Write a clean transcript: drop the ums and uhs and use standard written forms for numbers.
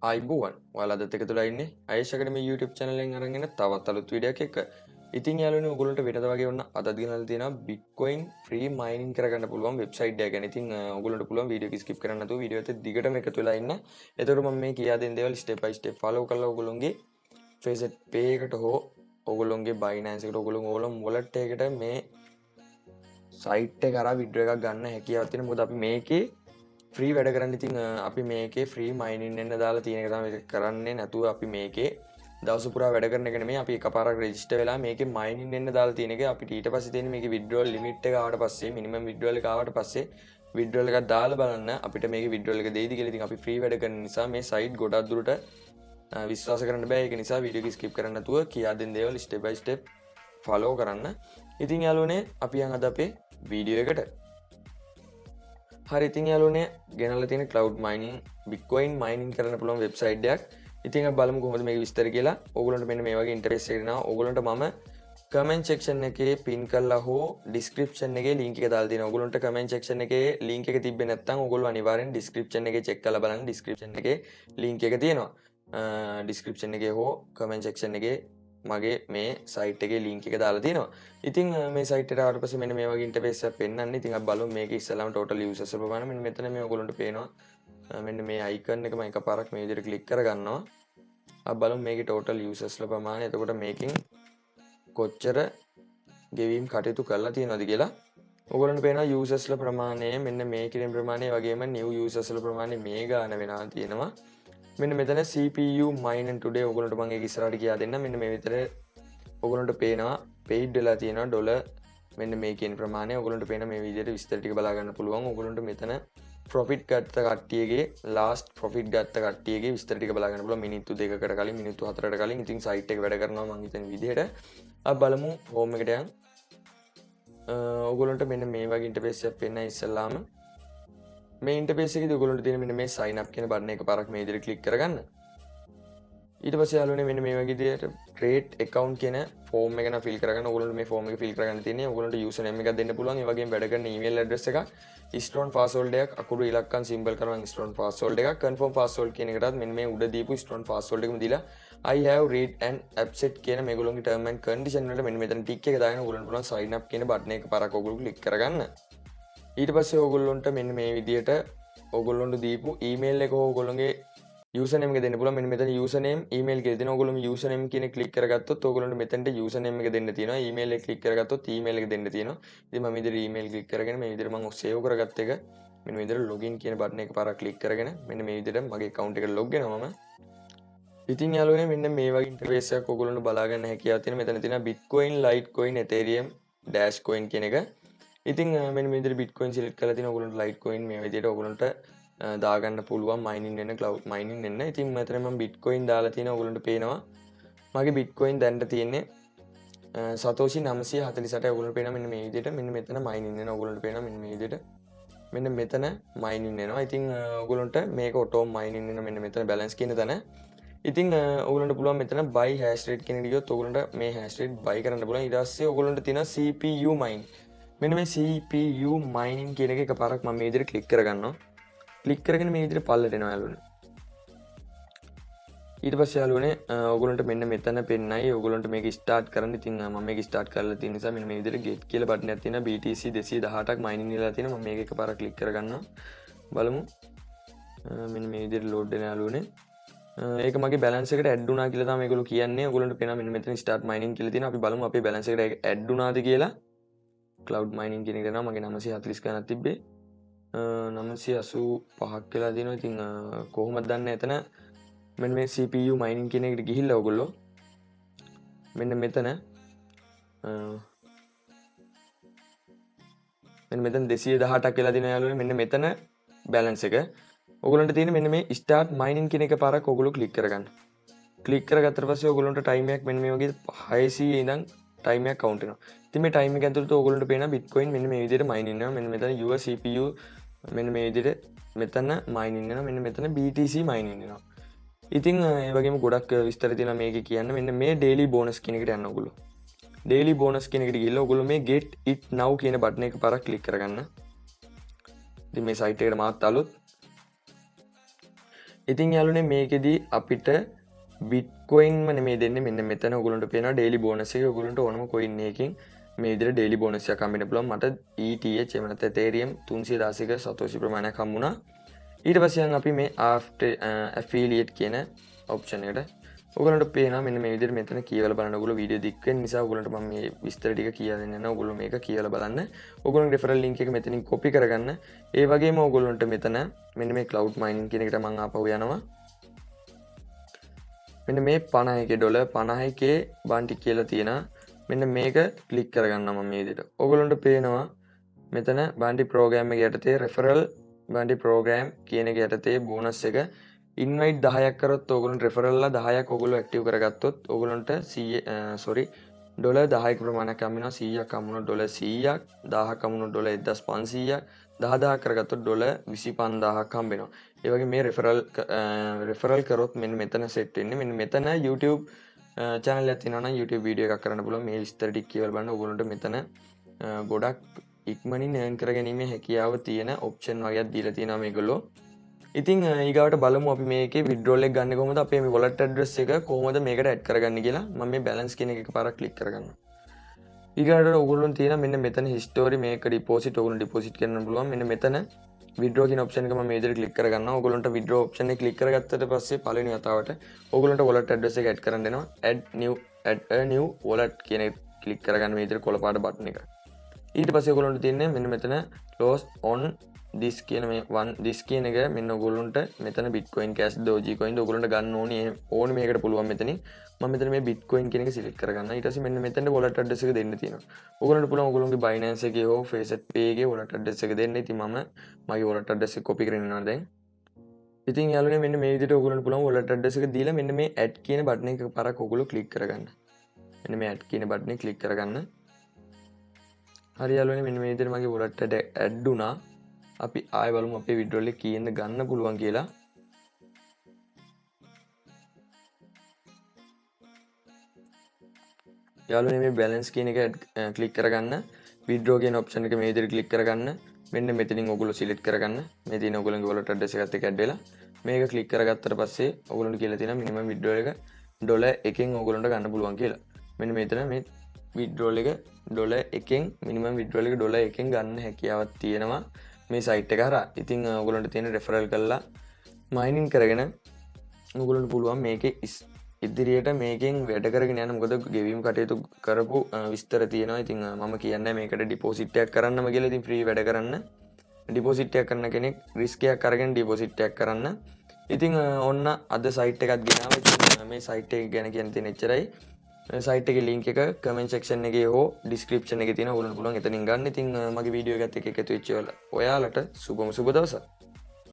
ආයිබෝවන් ඔයාලත් එක්ක තුලා ඉන්නේ අයේෂ් අකාඩමි YouTube channel එකෙන් අරගෙන තවත් අලුත් වීඩියෝ එකක් එක්ක. ඉතින් යාළුවනේ ඔයගොල්ලන්ට වෙනද වගේ වුණා අද ගෙනල්ලා තියෙනවා Bitcoin free mining කරගන්න පුළුවන් වෙබ්සයිට් එකක් ගැන. ඉතින් ඔයගොල්ලන්ට පුළුවන් වීඩියෝ එක skip කරන්න නැතුව වීඩියෝ එකත් දිගටම එකතු වෙලා ඉන්න. එතකොට මම මේ කියා දෙන දේවල් step by step follow කරලා ඔයගොල්ලන්ගේ Facet Pay එකට හෝ ඔයගොල්ලන්ගේ Binance එකට ඔයගොල්ලෝ wallet එකකට මේ site එක කරා withdraw එකක් ගන්න හැකියාවක් තියෙනවා. මොකද අපි මේකේ ෆ්‍රී වැඩ කරන්න. ඉතින් අපි මේකේ ෆ්‍රී මයිනින් එන්න දාලා තියෙන එක තමයි කරන්නේ. නැතුව අපි මේකේ දවස පුරා වැඩ කරන එක නෙමෙයි. අපි එකපාරක් රෙජිස්ටර් වෙලා මේකේ මයිනින් එන්න දාලා තියෙන එක. අපිට ඊට පස්සේ තියෙන්නේ මේකේ withdrawal limit එක ආවට පස්සේ minimum withdrawal එක ආවට පස්සේ withdrawal එකක් දාලා බලන්න අපිට මේකේ withdrawal එක දෙයිද කියලා. ඉතින් අපි ෆ්‍රී වැඩ කරන නිසා මේ site ගොඩක් දුරට විශ්වාස කරන්න බෑ. ඒක නිසා වීඩියෝ එක skip කරන්න නැතුව කියා දෙන දේවල් step by step follow කරන්න. ඉතින් යාළුවනේ අපි යන් අද අපේ වීඩියෝ එකට. හරි ඉතින් යාළුවනේ ගෙනල්ලා තියෙන cloud mining Bitcoin mining කරන්න පුළුවන් වෙබ්සයිට් එකක්. ඉතින් අපි බලමු කොහොමද මේක විස්තර කියලා. ඕගොල්ලන්ට මෙන්න මේ වගේ ඉන්ටර්ෆේස් එකක් එනවා. ඕගොල්ලන්ට මම comment section එකේ pin කරලා හෝ description එකේ link එක දාලා තියෙනවා. ඕගොල්ලන්ට comment section එකේ link එක තිබ්බේ නැත්නම් ඕගොල්ලෝ අනිවාර්යෙන් description එකේ check කරලා බලන්න. description එකේ link එක තියෙනවා. description එකේ හෝ comment section එකේ මගේ මේ සයිට් එකේ link එක දාලා තියෙනවා. ඉතින් මේ සයිට් එකට ආවට පස්සේ මෙන්න මේ වගේ ඉන්ටර්ෆේස් එකක් පෙන්නන්නේ. ඉතින් අපි බලමු මේකේ ඉස්සෙල්ලාම total users ප්‍රමාණය මෙන්න මෙතන මේ ඔයගොල්ලන්ට පේනවා. මෙන්න මේ icon එක මම එකපාරක් මේ විදිහට ක්ලික් කරගන්නවා. අපි බලමු මේකේ total users ප්‍රමාණය. එතකොට මේකෙන් කොච්චර ගෙවීම් කටයුතු කරලා තියෙනවද කියලා. ඔයගොල්ලන්ට පේනවා users ප්‍රමාණය මෙන්න මේකේ ප්‍රමාණය වගේම new users ප්‍රමාණය මේ ගාන වෙනවා තියෙනවා. මෙන්න මෙතන CPU mining today ඔයගොල්ලන්ට මම ඒක ඉස්සරහට කියා දෙන්න. මෙන්න මේ විතර ඔයගොල්ලන්ට පේනවා paid වෙලා තියෙනවා ඩොලර් මෙන්න මේ කියන ප්‍රමාණය. ඔයගොල්ලන්ට පේන මේ විදිහට විස්තර ටික බලා ගන්න පුළුවන්. ඔයගොල්ලන්ට මෙතන profit ගත්ත කට්ටියගේ last profit ගත්ත කට්ටියගේ විස්තර ටික බලා ගන්න පුළුවන්. මිනිත්තු 2කට කලින් මිනිත්තු 4කට කලින්. ඉතින් site එක වැඩ කරනවා මම හිතන විදිහට. අපි බලමු home එකට යන්. ඔයගොල්ලන්ට මෙන්න මේ වගේ ඉන්ටර්ෆේස් එකක් පෙන්නයි ඉස්සල්ලාම. මේ ඉන්ටර්ෆේස් එකේදී ඔයගොල්ලන්ට තියෙන මෙන්න මේ sign up කියන බටන් එක පාරක් මේ විදිහට ක්ලික් කරගන්න. ඊට පස්සේ යාළුවනේ මෙන්න මේ වගේ විදිහට create account කියන form එක න fill කරගන්න. ඔයගොල්ලන්ට මේ form එක fill කරගන්න තියෙන්නේ. ඔයගොල්ලන්ට user name එකක් දෙන්න පුළුවන්. ඒ වගේම වැඩ කරන email address එකක්, strong password එකක්, අකුරු ඉලක්කම් symbol කරන strong password එකක්, confirm password කියන එකටත් මෙන්න මේ උඩ දීපු strong password එකම දීලා I have read and accept කියන මේගොල්ලන්ගේ term and condition වලට මෙන්න මෙතන tick එක දාගෙන ඔයගොල්ලන්ට පුළුවන් sign up කියන බටන් එක පාරක් ඔයගොල්ලෝ click කරගන්න. ඊට පස්සේ ඔයගොල්ලන්ට මෙන්න මේ විදිහට ඔයගොල්ලන්ට දීපු ඊමේල් එක ඔයගොල්ලන්ගේ යූසර් නේම් එක දෙන්න පුළුවන්. මෙන්න මෙතන යූසර් නේම් ඊමේල් කියලා දෙනවා. ඔයගොල්ලෝ යූසර් නේම් කියන ක්ලික් කරගත්තොත් ඔයගොල්ලන්ට මෙතනට යූසර් නේම් එක දෙන්න තියෙනවා. ඊමේල් එක ක්ලික් කරගත්තොත් ඊමේල් එක දෙන්න තියෙනවා. ඉතින් මම ඉදිරිය ඊමේල් ක්ලික් කරගෙන මේ විදිහට මම සේව් කරගත්ත එක මෙන්න මේ විදිහට login කියන බටන් එක පාරක් ක්ලික් කරගෙන මෙන්න මේ විදිහට මගේ account එකට log වෙනවා මම. ඉතින් යාළුවනේ මෙන්න මේ වගේ ඉන්ටර්ෆේස් එකක් ඔයගොල්ලන්ට බලා ගන්න හැකියාවක් තියෙනවා. මෙතන තියෙනවා Bitcoin, Litecoin, Etareum, Dashcoin කියන එක. ඉතින් මෙන්න මේ විදිහට Bitcoin select කරලා තියෙනවා. ඔයගොල්ලන්ට Litecoin මේ විදිහට ඔයගොල්ලන්ට දාගන්න පුළුවන් mining වෙන cloud mining වෙන්න. ඉතින් මෙතන මම Bitcoin දාලා තියෙනවා. ඔයගොල්ලන්ට පේනවා මගේ Bitcoin දැන්ට තියෙන්නේ සතෝෂි 948. ඔයගොල්ලන්ට පේනවා මෙන්න මේ විදිහට මෙන්න මෙතන mining වෙනවා. ඔයගොල්ලන්ට පේනවා මෙන්න මේ විදිහට මෙන්න මෙතන mining වෙනවා. ඉතින් ඔයගොල්ලන්ට මේක auto mining වෙන මෙන්න මෙතන balance කියන තැන. ඉතින් ඔයගොල්ලන්ට පුළුවන් මෙතන buy hash rate කියන එක ගියොත් ඔයගොල්ලන්ට මේ hash rate buy කරන්න පුළුවන්. ඊට පස්සේ ඔයගොල්ලන්ට තියෙනවා CPU mine. මෙන්න මේ CPU mining කියන එක එකපාරක් මම මේ විදිහට click කරගන්නවා. ක්ලික් කරගෙන මේ විදිහට පල්ලට එනවා යාළුවනේ. ඊට පස්සේ යාළුවනේ ඔයගොල්ලන්ට මෙන්න මෙතන පෙන්නයි ඔයගොල්ලන්ට මේක ස්ටාර්ට් කරන්න. ඉතින් මම මේක ස්ටාර්ට් කරලා තියෙන නිසා මෙන්න මේ විදිහට get කියලා බටන් එකක් තියෙනවා. BTC 218ක් මයිනින් වෙලා තියෙනවා. මම මේක එකපාරක් ක්ලික් කරගන්නවා. බලමු. මෙන්න මේ විදිහට load වෙන යාළුවනේ. ඒක මගේ balance එකට add වුණා කියලා තමයි මේගොල්ලෝ කියන්නේ. ඔයගොල්ලන්ට පේනවා මෙන්න මෙතන start mining කියලා තියෙනවා. අපි බලමු අපේ balance එකට add වුණාද කියලා. cloud mining කියන එක දෙනවා. මගේ 940 ගණක් තිබ්බේ. 985ක් කියලා දෙනවා. ඉතින් කොහොමද දන්නේ එතන මෙන්න මේ CPU mining කියන එකට ගිහිල්ලා ඔයගොල්ලෝ මෙන්න මෙතන 218ක් කියලා දෙනවා යාළුවනේ. මෙන්න මෙතන balance එක ඔයගොල්ලන්ට තියෙන මෙන්න මේ start mining කියන එක පාරක් ඔයගොල්ලෝ click කරගන්න. click කරගත්තට පස්සේ ඔයගොල්ලන්ට time එකක් මෙන්න මේ වගේ 600 ඉඳන් time එකක් count වෙනවා. ඉතින් මේ time එක ඇතුළත ඔයගොල්ලන්ට පේනවා Bitcoin මෙන්න මේ විදිහට mining වෙනවා. මෙන්න මෙතන your CPU මෙන්න මේ විදිහට මෙතන mining වෙනවා. මෙන්න මෙතන BTC mining වෙනවා. ඉතින් ඒ වගේම ගොඩක් විස්තර තියෙනවා මේකේ කියන්න. මෙන්න මේ daily bonus කියන එකට යන්න ඔයගොල්ලෝ. daily bonus කියන එකට ගිහලා ඔයගොල්ලෝ මේ get it now කියන බටන් එක පාරක් click කරගන්න. ඉතින් මේ site එකට මාත් අලුත්. ඉතින් යාළුවනේ මේකෙදී අපිට Bitcoin නෙමෙයි දෙන්නේ මෙන්න මෙතන ඔයගොල්ලන්ට පේනවා daily bonus එක ඔයගොල්ලන්ට ඕනම coin එකකින් මේ විදිහට daily bonus එකක් හම්බෙන්න පුළුවන් මට ETH එහෙම නැත්නම් Ethereum 316ක සතෝෂි ප්‍රමාණයක් හම්බුණා ඊට පස්සේ අපි මේ after affiliate කියන option එකට ඔයගොල්ලන්ට පේනවා මෙන්න මේ විදිහට මෙතන කියවලා බලන්න ඔයගොල්ලෝ වීඩියෝ දික් වෙන නිසා ඔයගොල්ලන්ට මම මේ විස්තර ටික කියලා දෙන්න යනවා ඔයගොල්ලෝ මේක කියවලා බලන්න ඔයගොල්ලෝ referral link එක මෙතනින් copy කරගන්න ඒ වගේම ඔයගොල්ලන්ට මෙතන මෙන්න මේ cloud mining කියන එකට මම ආපහු යනවා මෙන්න මේ 50k ඩොලර් 50k බාන්ටි කියලා තියෙනවා මෙන්න මේක ක්ලික් කරගන්නවා මම මේ විදිහට ඔයගොල්ලන්ට පේනවා මෙතන බාන්ටි ප්‍රෝග්‍රෑම් එක යටතේ referral බාන්ටි ප්‍රෝග්‍රෑම් කියන එක යටතේ බෝනස් එක invite 10ක් කරොත් ඔයගොල්ලන්ට referral ලා 10ක් ඔයගොල්ලෝ active කරගත්තොත් ඔයගොල්ලන්ට ඩොලර් 10ක ප්‍රමාණයක් හම්බ වෙනවා 100ක් හම්බුනොත් ඩොලර් 100ක් 1000ක් හම්බුනොත් ඩොලර් 1500ක් 10000ක් කරගත්තොත් ඩොලර් 25000ක් හම්බ වෙනවා ඒ වගේ මේ referral කරොත් මෙන්න මෙතන set වෙන්නේ මෙන්න මෙතන YouTube channel එකක් තියෙනවා නම් YouTube වීඩියෝ එකක් කරන්න පුළුවන් මේ විස්තර ටික කියවලා බලන්න ඔයගොල්ලන්ට මෙතන ගොඩක් ඉක්මනින් earn කරගැනීමේ හැකියාව තියෙන option වගේක් දීලා තියෙනවා මේගොල්ලෝ ඉතින් ඊගාවට බලමු අපි මේකේ withdrawal එක ගන්න කොහොමද අපේ මේ wallet address එක කොහොමද මේකට add කරගන්නේ කියලා මම මේ balance කියන එක එකපාරක් click කරගන්නවා ඊගාවට ඔයගොල්ලෝ තියෙන මෙන්න මෙතන history මේක deposit ඔයගොල්ලෝ deposit කරන්න පුළුවන් මෙන්න මෙතන withdraw කියන option එක මම මේ විදිහට click කරගන්නවා ඔයගොල්ලන්ට withdraw option එක click කරගත්තට පස්සේ පළවෙනි වතාවට ඔයගොල්ලන්ට wallet address එක add කරන්න දෙනවා add a new wallet කියන එක click කරගන්න මේ විදිහට කොළ පාට button එක ඊට පස්සේ ඔයගොල්ලන්ට තියෙන්නේ මෙන්න මෙතන close on this කියන මේ this කියන එක මෙන්න ඔයගොල්ලන්ට මෙතන Bitcoincash Dogecoin ඔයගොල්ලන්ට ගන්න ඕනේ මේකට පුළුවන් මෙතනින් මම මෙතන මේ Bitcoin කියන එක select කරගන්නවා ඊට පස්සේ මෙන්න මෙතන wallet address එක දෙන්න තියෙනවා ඔයගොල්ලන්ට පුළුවන් ඔයගොල්ලන්ගේ Binance එකේ හෝ FacePay එකේ wallet address එක දෙන්න ඉතින් මම මගේ wallet address එක copy කරගෙන යනවා දැන් ඉතින් යාළුවනේ මෙන්න මේ විදිහට ඔයගොල්ලන්ට පුළුවන් wallet address එක දීලා මෙන්න මේ add කියන button එක පාරක් ඔයගොල්ලෝ click කරගන්න මෙන්න මේ add කියන button එක click කරගන්න හරි යාළුවනේ මෙන්න මේ විදිහට මගේ wallet එක add වුණා අපි ආයෙ බලමු අපේ withdrawal එක කීයෙන්ද ගන්න පුළුවන් කියලා යාළුවනේ මේ balance කියන එක click කරගන්න withdraw කියන option එක මේ විදිහට click කරගන්න මෙන්න මෙතනින් ඔයගොල්ලෝ select කරගන්න මේ තියෙන ඔයගොල්ලෝගේ wallet address එකත් එක්ක add වෙලා මේක click කරගත්තට පස්සේ ඔයගොල්ලන්ට කියලා තියෙනවා minimum withdrawal එක ඩොලර් 1කින් ඔයගොල්ලන්ට ගන්න පුළුවන් කියලා මෙන්න මෙතන මේ withdrawal එක ඩොලර් 1කින් minimum withdrawal එක ඩොලර් 1කින් ගන්න හැකියාවක් තියෙනවා මේ site එක හරහා ඉතින් ඔයගොල්ලන්ට තියෙන referral කරලා mining කරගෙන ඔයගොල්ලන්ට පුළුවන් මේකේ ඉදිරියට මේකෙන් වැඩ කරගෙන යන්න මොකද ගෙවීම් කටයුතු කරපු විස්තර තියෙනවා ඉතින් මම කියන්නේ මේකට deposit එකක් කරන්නම කියලා ඉතින් free වැඩ කරන්න deposit එකක් කරන කෙනෙක් risk එකක් අරගෙන deposit එකක් කරන්න ඉතින් ඔන්න අද site එකක් ගෙනාවා ඉතින් මේ site එක ගැන කියන්න තියෙන එච්චරයි site එකේ link එක comment section එකේ හෝ description එකේ තියෙනවා ඔයගොල්ලන්ට පුළුවන් එතනින් ගන්න ඉතින් මගේ වීඩියෝ එකත් එක්ක එකතු වෙච්ච ඔයාලට සුබ දවසක්